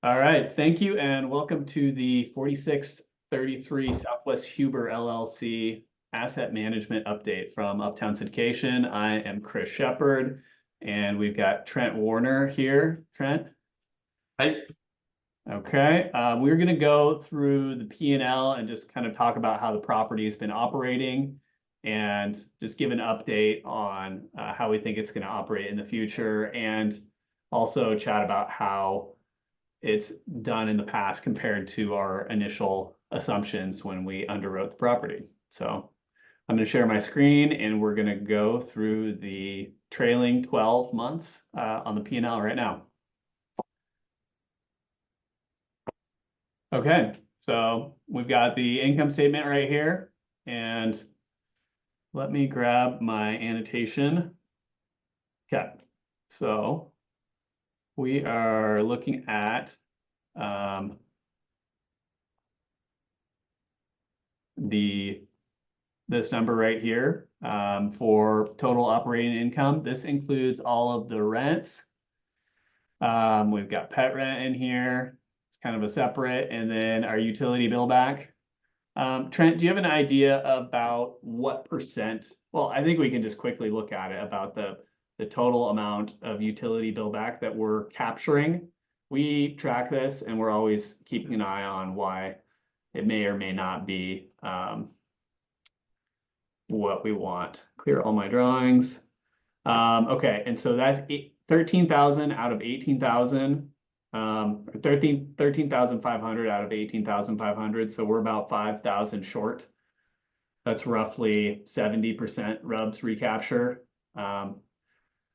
All right, thank you and welcome to the 4633 Southwest Huber LLC Asset Management Update from Uptown Syndication. I am Chris Shepard and we've got Trent Warner here. Trent? Hi. Okay, we're going to go through the P&L and just kind of talk about how the property has been operating and just give an update on how we think it's going to operate in the future, and also chat about how it's done in the past compared to our initial assumptions when we underwrote the property. So I'm going to share my screen and we're going to go through the trailing 12 months on the P&L right now. Okay, so we've got the income statement right here, and let me grab my annotation. Okay, so we are looking at this number right here for total operating income. This includes all of the rents. We've got pet rent in here. It's kind of a separate, and then our utility bill back. Trent, do you have an idea about what percent? Well, I think we can just quickly look at it about the total amount of utility bill back that we're capturing. We track this and we're always keeping an eye on why it may or may not be what we want. Clear all my drawings. Okay, and so that's 13,000 out of 18,000. 13,500 out of 18,500. So we're about 5,000 short. That's roughly 70% RUBS recapture.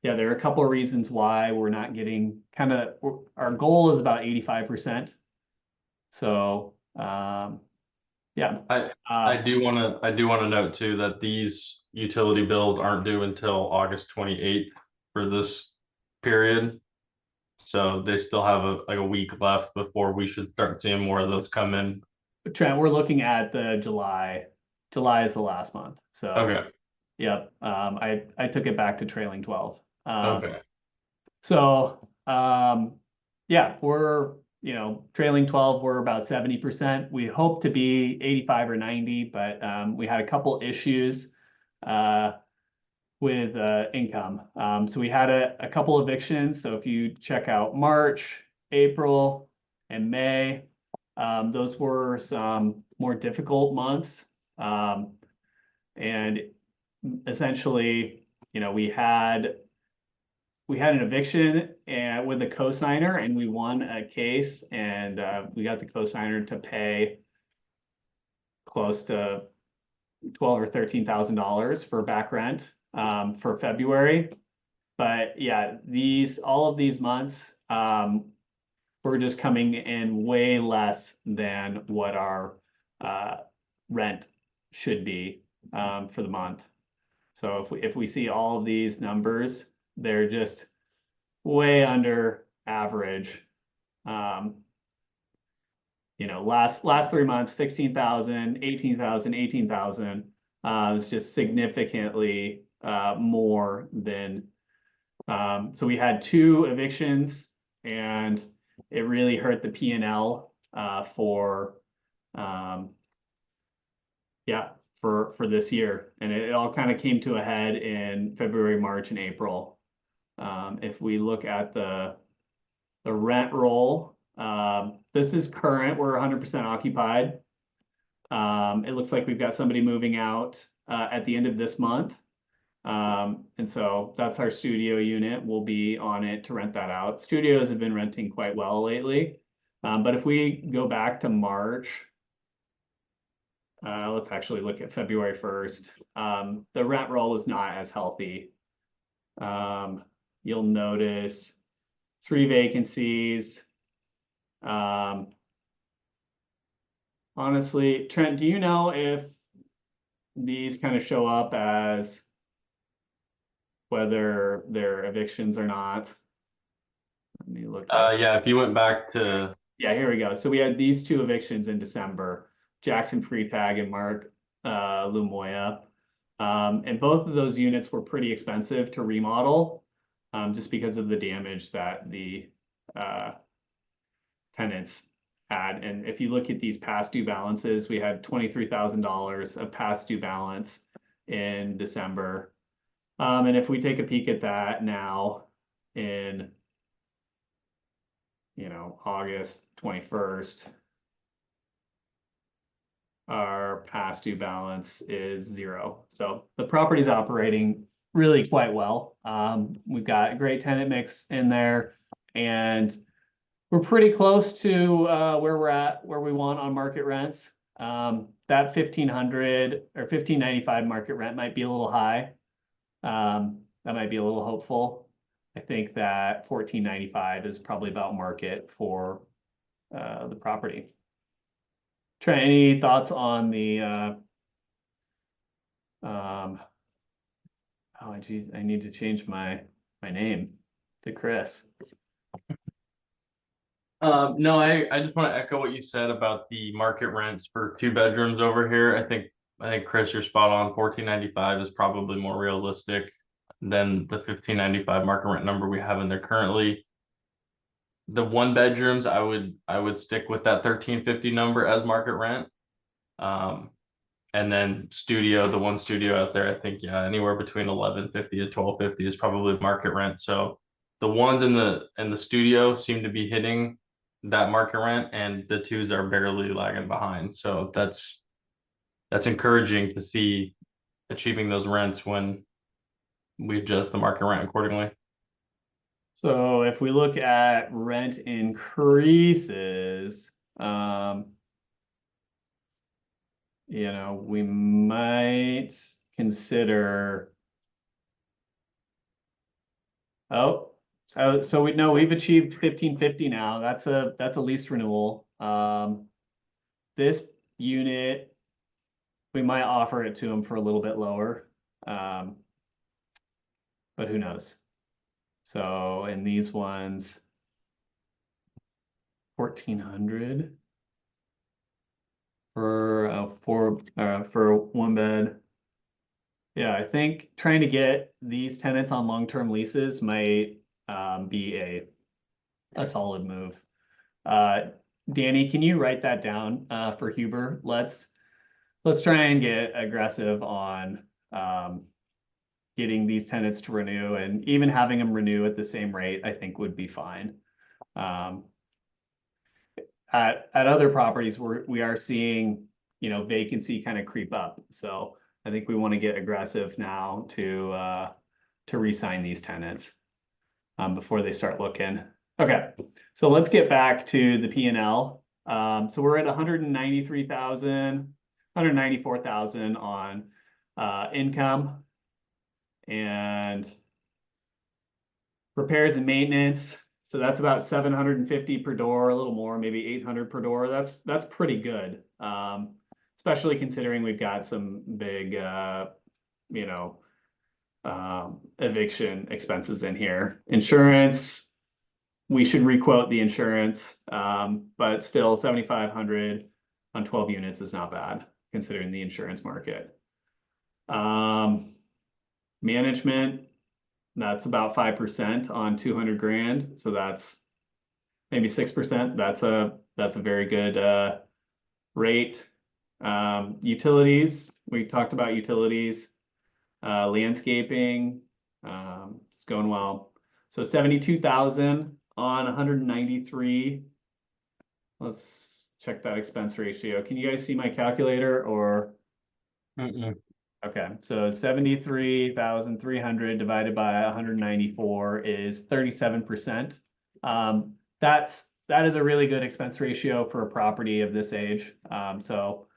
Yeah, there are a couple of reasons why we're not getting our goal is about 85%. So yeah. I do want to note too that these utility bills aren't due until August 28th for this period. So they still have a week left before we should start seeing more of those come in. Trent, we're looking at the July. July is the last month. So Okay. yep. I took it back to trailing 12. Okay. So yeah, we're trailing 12, we're about 70%. We hope to be 85 or 90, but we had a couple issues with income. So we had a couple evictions. So if you check out March, April, and May, those were some more difficult months. And essentially, we had an eviction and with a cosigner, and we won a case, and we got the cosigner to pay close to $12,000 or $13,000 for back rent for February. But yeah, all of these months we're just coming in way less than what our rent should be for the month. So if we see all of these numbers, they're just way under average. Last 3 months, 16,000, 18,000, 18,000. It's just significantly more than. So we had 2 evictions, and it really hurt the P&L for this year, and it all kind of came to a head in February, March, and April. If we look at the rent roll, this is current. We're 100% occupied. It looks like we've got somebody moving out at the end of this month. And so that's our studio unit. We'll be on it to rent that out. Studios have been renting quite well lately. But if we go back to March, let's actually look at February 1st. The rent roll is not as healthy. You'll notice 3 vacancies. Honestly, Trent, do you know if these kind of show up as whether they're evictions or not? Let me look. Yeah, if you went back to. Yeah, here we go. So we had these 2 evictions in December, Jackson Freetag and Mark Lumoya. And both of those units were pretty expensive to remodel just because of the damage that the tenants had. And if you look at these past due balances, we had $23,000 of past due balance in December. And if we take a peek at that now in, August 21st, our past due balance is 0. So the property's operating really quite well. We've got a great tenant mix in there, and we're pretty close to where we want on market rents. That 1,500 or 1,595 market rent might be a little high. That might be a little hopeful. I think that 1,495 is probably about market for the property. Trent, any thoughts on the oh geez, I need to change my name to Chris. No, I just want to echo what you said about the market rents for 2 bedrooms over here. I think Chris, you're spot on. 1,495 is probably more realistic than the 1,595 market rent number we have in there currently. The 1 bedrooms, I would stick with that 1,350 number as market rent. And then the one studio out there, I think, yeah, anywhere between 1,150 to 1,250 is probably market rent. So the ones in the studio seem to be hitting that market rent, and the twos are barely lagging behind. So that's encouraging to see achieving those rents when we adjust the market rent accordingly. So if we look at rent increases, we might consider. Oh, so we know we've achieved 1,550 now. That's a lease renewal. This unit, we might offer it to them for a little bit lower. But who knows? So in these ones, 1,400 for 1 bed. Yeah, I think trying to get these tenants on long-term leases might be a solid move. Danny, can you write that down for Huber? Let's try and get aggressive on getting these tenants to renew, and even having them renew at the same rate, I think would be fine. At other properties, we are seeing, vacancy kind of creep up. So I think we want to get aggressive now to re-sign these tenants before they start looking. Okay, so let's get back to the P&L. So we're at 194,000 on income, and repairs and maintenance. So that's about 750 per door, a little more, maybe 800 per door. That's pretty good, especially considering we've got some big, eviction expenses in here. Insurance, we should requote the insurance, but still 7,500 on 12 units is not bad considering the insurance market. Management, that's about 5% on 200 grand. So that's maybe 6%. That's a very good rate. Utilities, we talked about utilities. Landscaping, it's going well. So 72,000 on 193. Let's check that expense ratio. Can you guys see my calculator or? Okay, so 73,300 divided by 194 is 37%. That is a really good expense ratio for a property of this age. So,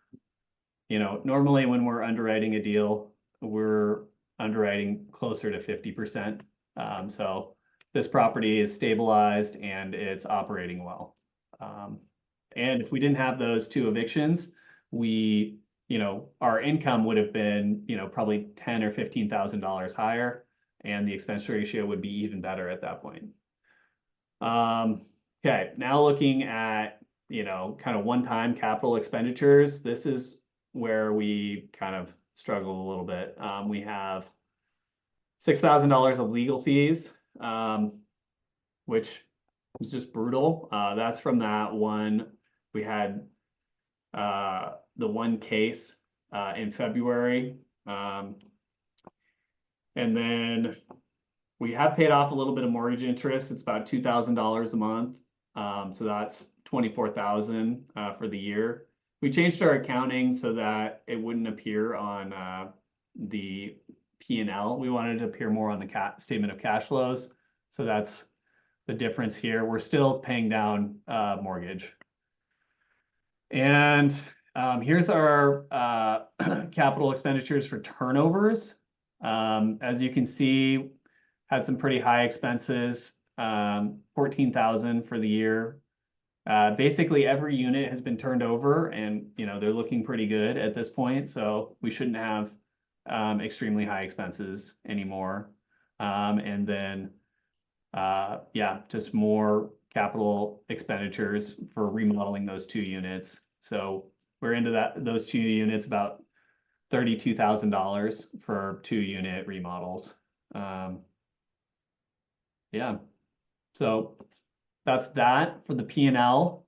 normally when we're underwriting a deal, we're underwriting closer to 50%. So this property is stabilized and it's operating well. And if we didn't have those 2 evictions, our income would have been, probably $10,000 or $15,000 higher, and the expense ratio would be even better at that point. Okay, now looking at, kind of one-time capital expenditures, this is where we kind of struggle a little bit. We have $6,000 of legal fees, which was just brutal. That's from that one. We had the one case in February. And then we have paid off a little bit of mortgage interest. It's about $2,000 a month. So that's 24,000 for the year. We changed our accounting so that it wouldn't appear on the P&L. We wanted it to appear more on the statement of cash flows. So that's the difference here. We're still paying down mortgage. And here's our capital expenditures for turnovers. As you can see, had some pretty high expenses, 14,000 for the year. Basically every unit has been turned over, and they're looking pretty good at this point, so we shouldn't have extremely high expenses anymore. And then yeah, just more capital expenditures for remodeling those 2 units. So we're into those 2 units, about $32,000 for 2 unit remodels. Yeah, so that's that for the P&L.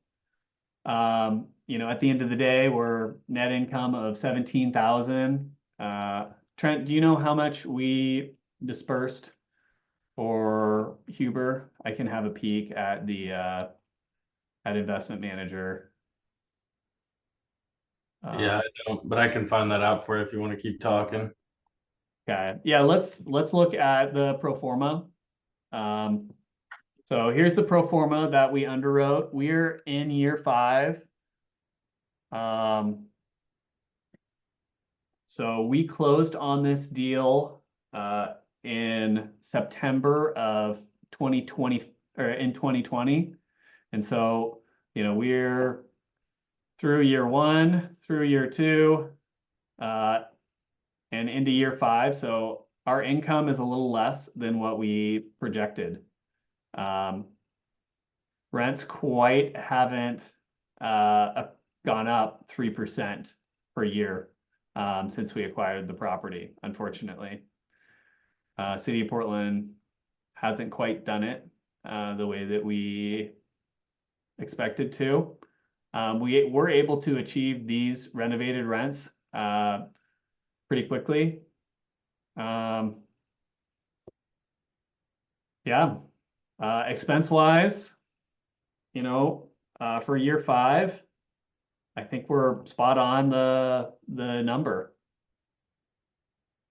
At the end of the day, we're net income of 17,000. Trent, do you know how much we dispersed for Huber? I can have a peek at the at investment manager. Yeah, I don't, but I can find that out for you if you want to keep talking. Okay, yeah, let's look at the pro forma. So here's the pro forma that we underwrote. We're in year 5. So we closed on this deal in September of 2020, or in 2020. And so, we're through year 1, through year 2, and into year 5. So our income is a little less than what we projected. Rents quite haven't gone up 3% per year since we acquired the property, unfortunately. City of Portland hasn't quite done it the way that we expected to. We were able to achieve these renovated rents pretty quickly. Yeah, expense-wise, for year 5, I think we're spot on the number.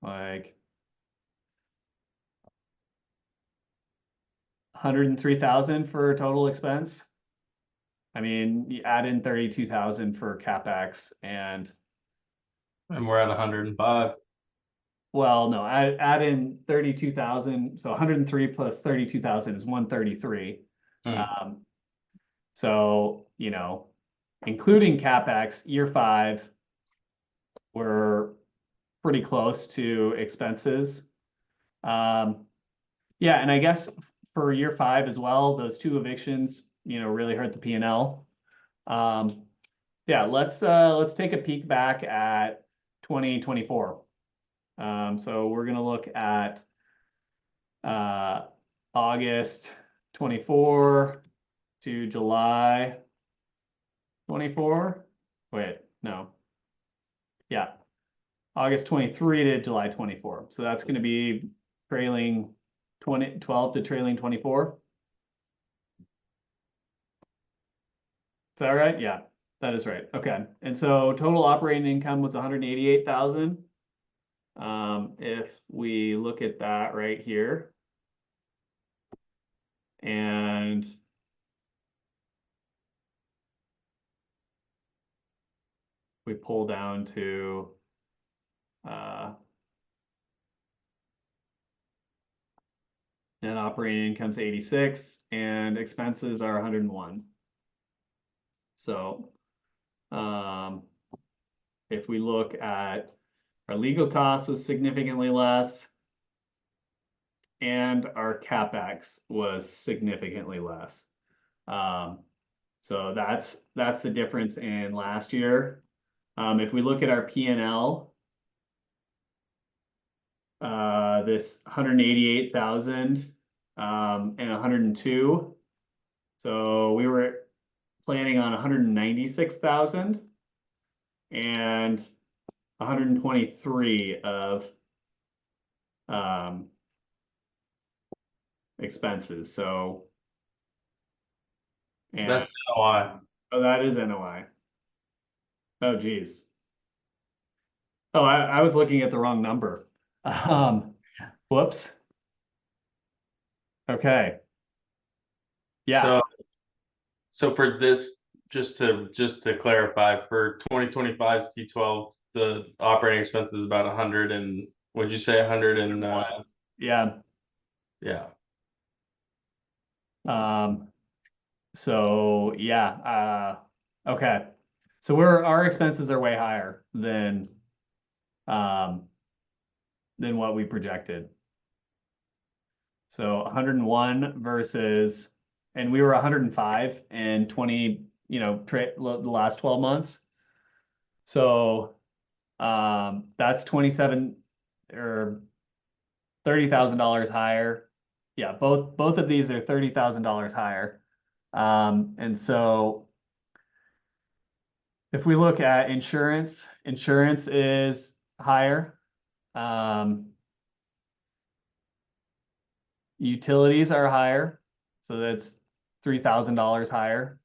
Like 103,000 for total expense. I mean, you add in 32,000 for CapEx and we're at 105. well, no, add in 32,000. So 103 plus 32,000 is 133. So, including CapEx, year 5, we're pretty close to expenses. Yeah, and I guess for year 5 as well, those 2 evictions, really hurt the P&L. Yeah, let's take a peek back at 2024. So we're gonna look at August 24 to July 24. Wait, no. Yeah, August 23 to July 24. So that's going to be trailing 12 to trailing 24. Is that right? Yeah, that is right. Okay. And so total operating income was 188,000. If we look at that right here, and we pull down to net operating income's 86 and expenses are 101. So if we look at our legal costs was significantly less and our CapEx was significantly less. So that's the difference in last year. If we look at our P&L, this 188,000 and 102, So we were planning on 196,000 and 123 of expenses. So and That's why. oh, that is NOI. Oh, geez. Oh, I was looking at the wrong number. Whoops. Okay. Yeah. So for this, just to clarify, for 2025 T12, the operating expense is about 100 and, what'd you say, 100 and, Yeah. yeah. So yeah, okay. So our expenses are way higher um than what we projected. So 101 versus, and we were 105 and 20, the last 12 months. So that's 27 or $30,000 higher. Yeah, both of these are $30,000 higher. And so if we look at insurance, insurance is higher. Utilities are higher, so that's $3,000 higher.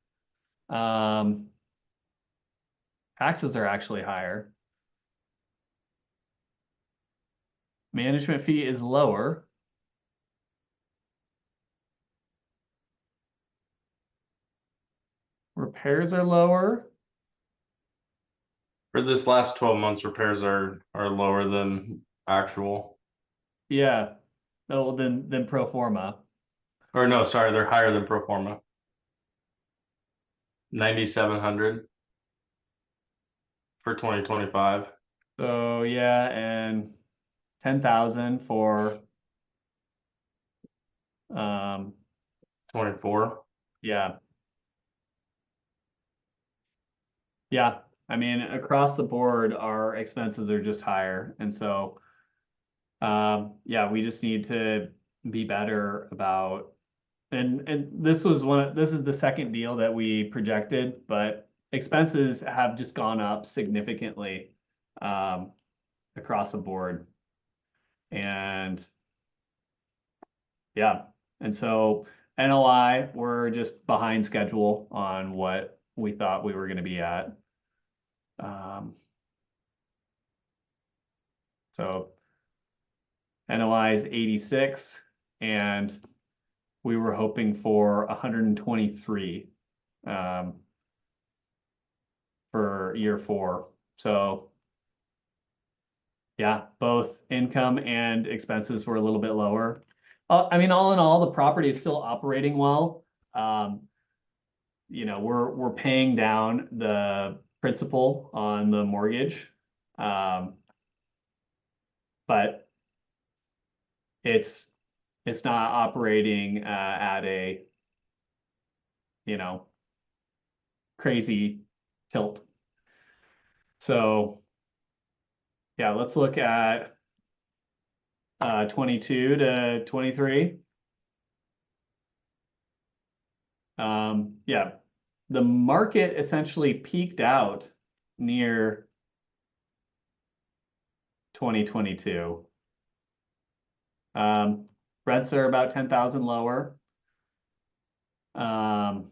Taxes are actually higher. Management fee is lower. Repairs are lower. For this last 12 months, repairs are lower than actual. Yeah. Oh, than pro forma. Or no, sorry, they're higher than pro forma. 9,700 for 2025. So yeah, and 10,000 for 24. yeah. Yeah. I mean, across the board, our expenses are just higher. And so yeah, we just need to be better about, and this is the second deal that we projected, but expenses have just gone up significantly across the board. And yeah, and so NOI, we're just behind schedule on what we thought we were going to be at. So NOI is 86 and we were hoping for 123 for year 4. So yeah, both income and expenses were a little bit lower. I mean, all in all, the property is still operating well. We're paying down the principal on the mortgage. But it's not operating at a crazy tilt. So yeah, let's look at 22 to 23. Yeah, the market essentially peaked out near 2022. Rents are about 10,000 lower. And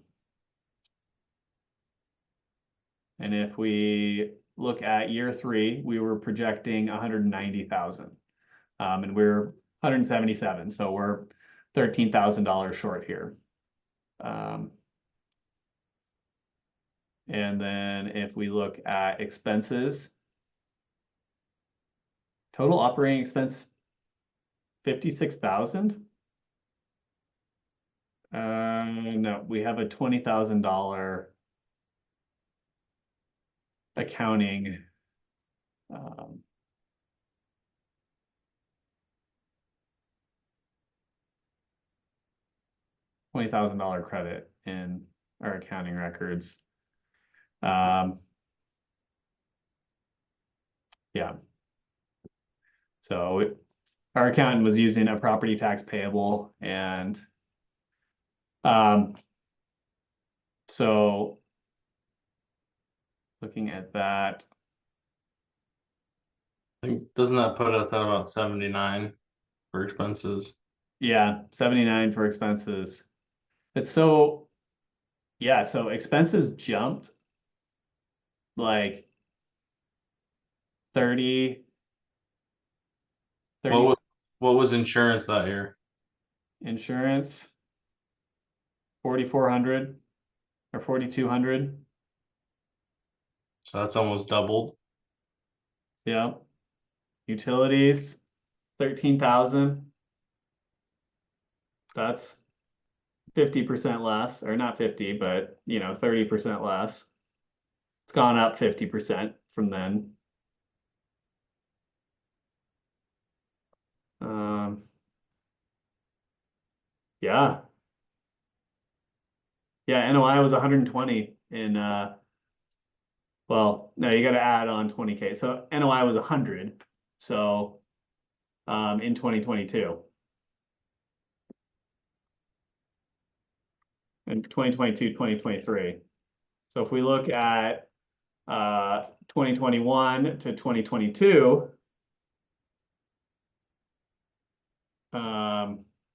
if we look at year 3, we were projecting 190,000. And we're 177, so we're $13,000 short here. And then if we look at expenses, total operating expense, 56,000. No, we have a $20,000 accounting. $20,000 credit in our accounting records. Yeah. So our accountant was using a property tax payable and So looking at that, I think, doesn't that put us at about 79 for expenses? yeah, 79 for expenses. It's so, yeah, so expenses jumped like 30, What 30 was, what was insurance that year? insurance, 4,400 or 4,200. So that's almost doubled. Yeah. Utilities, 13,000. That's 50% less, or not 50, but 30% less. It's gone up 50% from then. Yeah. Yeah, NOI was 120 in well, no, you gotta add on 20K. So NOI was 100. So in 2022. In 2022, 2023. So if we look at 2021 to 2022,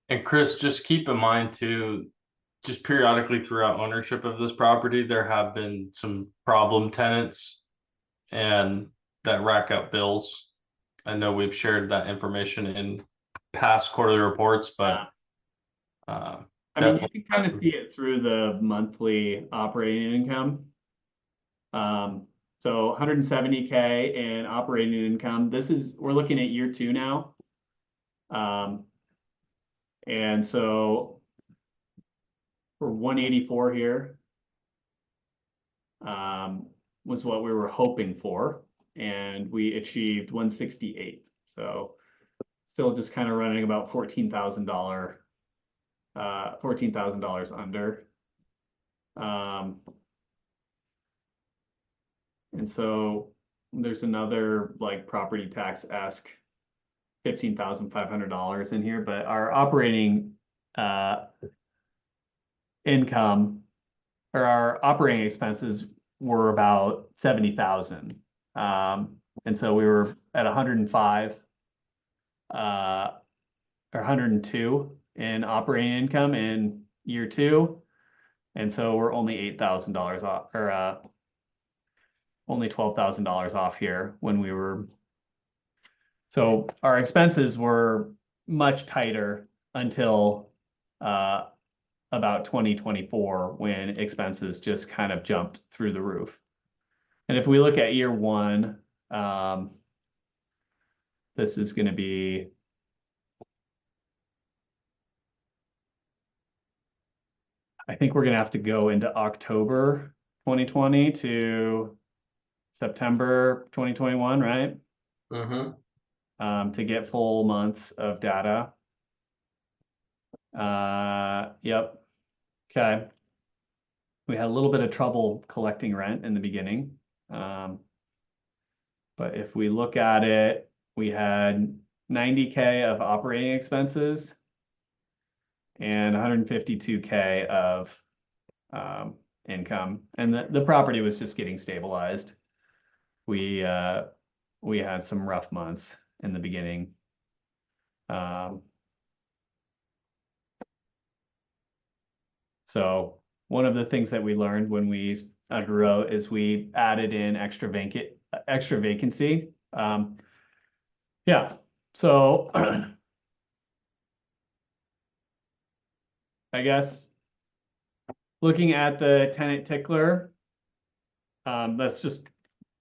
And Chris, just keep in mind too, just periodically throughout ownership of this property, there have been some problem tenants and that rack up bills. I know we've shared that information in past quarterly reports, but I mean, you can kind of see it through the monthly operating income. So 170K in operating income. We're looking at year 2 now. And so for 184 here, was what we were hoping for, and we achieved 168. So still just kind of running about $14,000 under. And so there's another like property tax-esque $15,500 in here, but our operating income or our operating expenses were about 70,000. And so we were at 105 or 102 in operating income in year 2. And so we're only $8,000 off, or only $12,000 off here when we were. So our expenses were much tighter until about 2024 when expenses just kind of jumped through the roof. And if we look at year 1, this is going to be I think we're going to have to go into October 2020 to September 2021, right? To get full months of data. Yep. Okay. We had a little bit of trouble collecting rent in the beginning. But if we look at it, we had 90K of operating expenses and 152K of income. And the property was just getting stabilized. We had some rough months in the beginning. So one of the things that we learned when we underwrote is we added in extra vacancy. Yeah. So I guess looking at the tenant tickler, that's just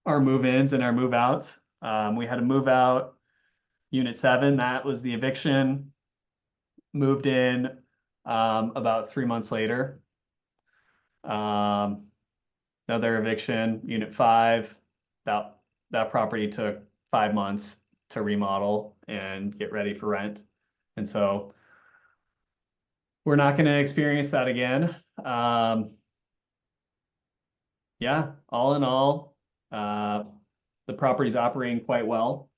our move-ins and our move-outs. We had a move-out, unit 7, that was the eviction. Moved in about 3 months later. Another eviction, unit 5. That property took 5 months to remodel and get ready for rent. And so we're not going to experience that again. Yeah, all in all, the property's operating quite well.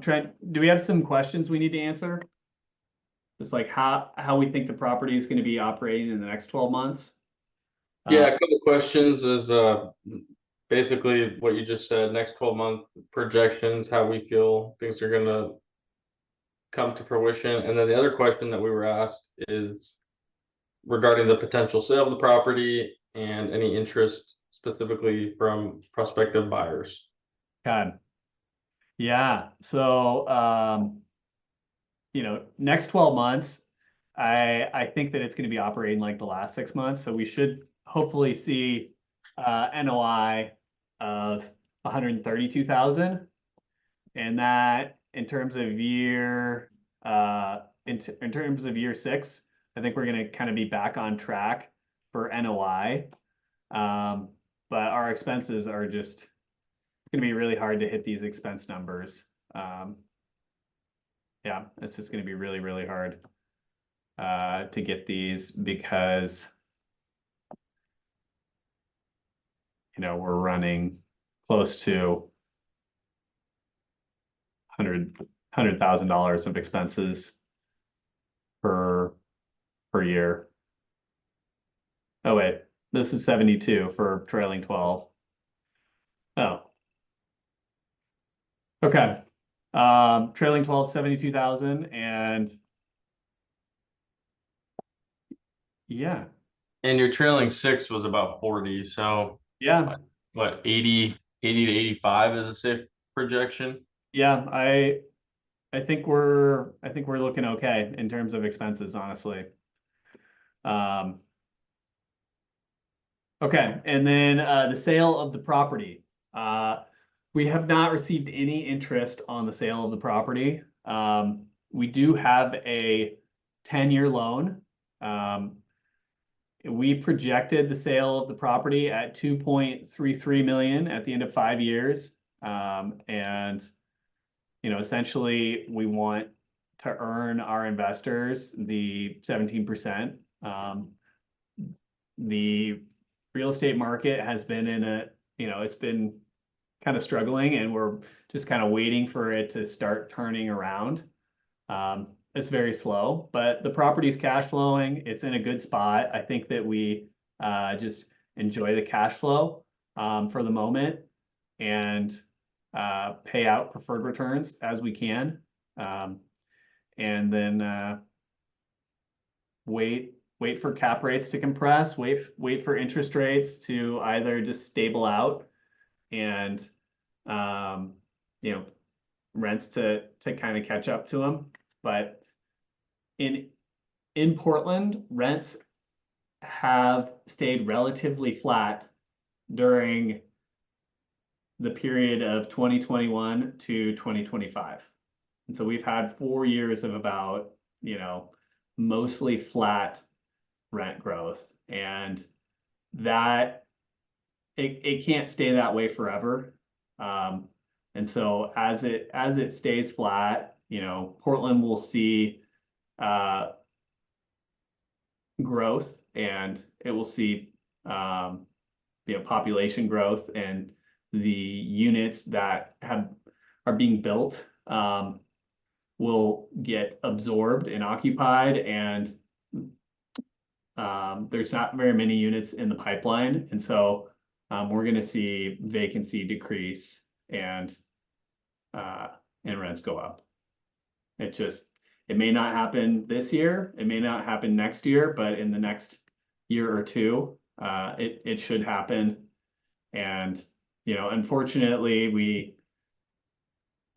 Trent, do we have some questions we need to answer? Just like how we think the property is going to be operating in the next 12 months. Yeah, a couple questions is basically what you just said, next 12-month projections, how we feel things are gonna come to fruition. And then the other question that we were asked is regarding the potential sale of the property and any interest specifically from prospective buyers. God. Yeah, so next 12 months, I think that it's going to be operating like the last 6 months. So we should hopefully see NOI of 132,000. And that in terms of in terms of year 6, I think we're going to kind of be back on track for NOI. But our expenses are just going to be really hard to hit these expense numbers. Yeah, it's just going to be really, really hard to get these because we're running close to $100,000 of expenses per year. Oh wait, this is 72 for trailing 12. Oh, okay. Trailing 12, 72,000, and yeah. And your trailing 6 was about 40, so Yeah. what, 80 to 85 is a safe projection? Yeah, I think we're looking okay in terms of expenses, honestly. Okay, and then the sale of the property. We have not received any interest on the sale of the property. We do have a 10-year loan. We projected the sale of the property at 2.33 million at the end of 5 years. And essentially we want to earn our investors the 17%. The real estate market has been it's been kind of struggling, and we're just kind of waiting for it to start turning around. It's very slow, but the property's cash flowing. It's in a good spot. I think that we just enjoy the cash flow for the moment and pay out preferred returns as we can. And then wait for cap rates to compress, wait for interest rates to either just stable out and rents to kind of catch up to them. But in Portland, rents have stayed relatively flat during the period of 2021 to 2025. And so we've had 4 years of about, mostly flat rent growth, and that it can't stay that way forever. And so as it stays flat, Portland will see growth, and it will see population growth, and the units that are being built will get absorbed and occupied, and there's not very many units in the pipeline, and so we're going to see vacancy decrease and rents go up. It may not happen this year, it may not happen next year, but in the next year or two, it should happen. And unfortunately,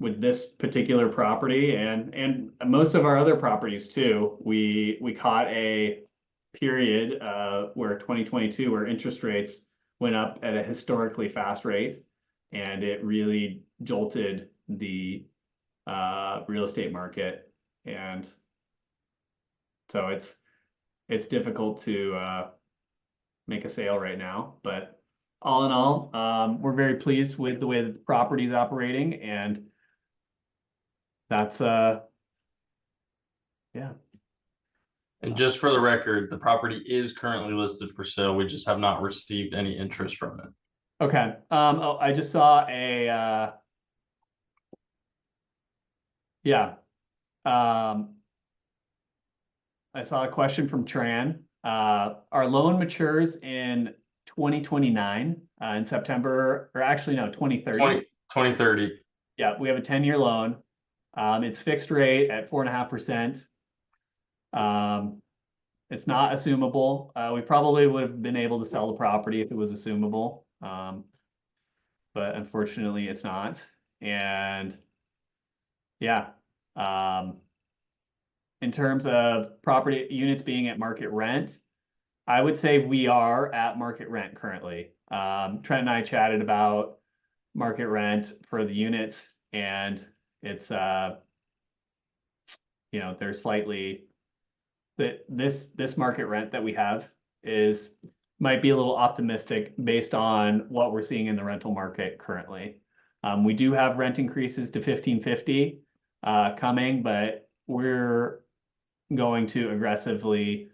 with this particular property and most of our other properties too, we caught a period where 2022, where interest rates went up at a historically fast rate, and it really jolted the real estate market. And so it's difficult to make a sale right now, but all in all, we're very pleased with the way that the property is operating, and that's yeah. And just for the record, the property is currently listed for sale. We just have not received any interest from it. Okay. Oh, I just saw a yeah. I saw a question from Tran. Our loan matures in 2029, in September, or actually, no, 2030. 2030. Yeah, we have a 10-year loan. It's fixed rate at 4.5%. It's not assumable. We probably would have been able to sell the property if it was assumable. But unfortunately it's not. And yeah, in terms of property units being at market rent, I would say we are at market rent currently. Trent and I chatted about market rent for the units, and it's they're slightly this market rent that we have might be a little optimistic based on what we're seeing in the rental market currently. We do have rent increases to 1550 coming, but we're going to aggressively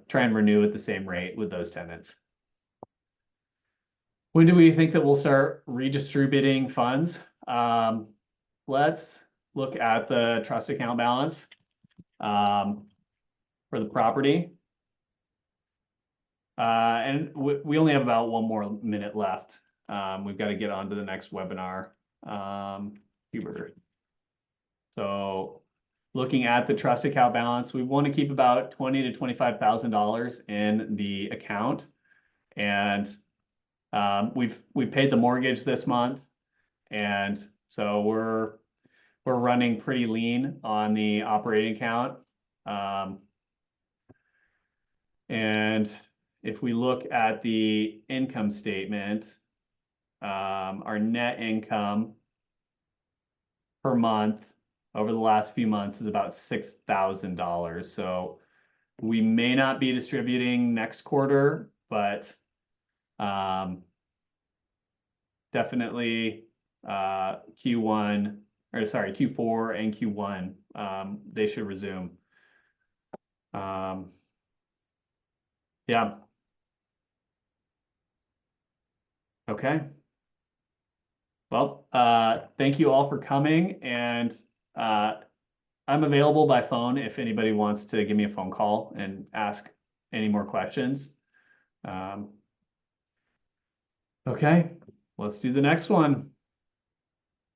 try and renew at the same rate with those tenants. When do we think that we'll start redistributing funds? Let's look at the trust account balance for the property. And we only have about one more minute left. We've got to get on to the next webinar. Hubert. So looking at the trust account balance, we want to keep about $20,000 to $25,000 in the account. And we've paid the mortgage this month. And so we're running pretty lean on the operating account. And if we look at the income statement, our net income per month over the last few months is about $6,000. So we may not be distributing next quarter, but definitely Q4 and Q1, they should resume. Yeah. Okay. Well, thank you all for coming, and I'm available by phone if anybody wants to give me a phone call and ask any more questions. Okay, let's do the next one.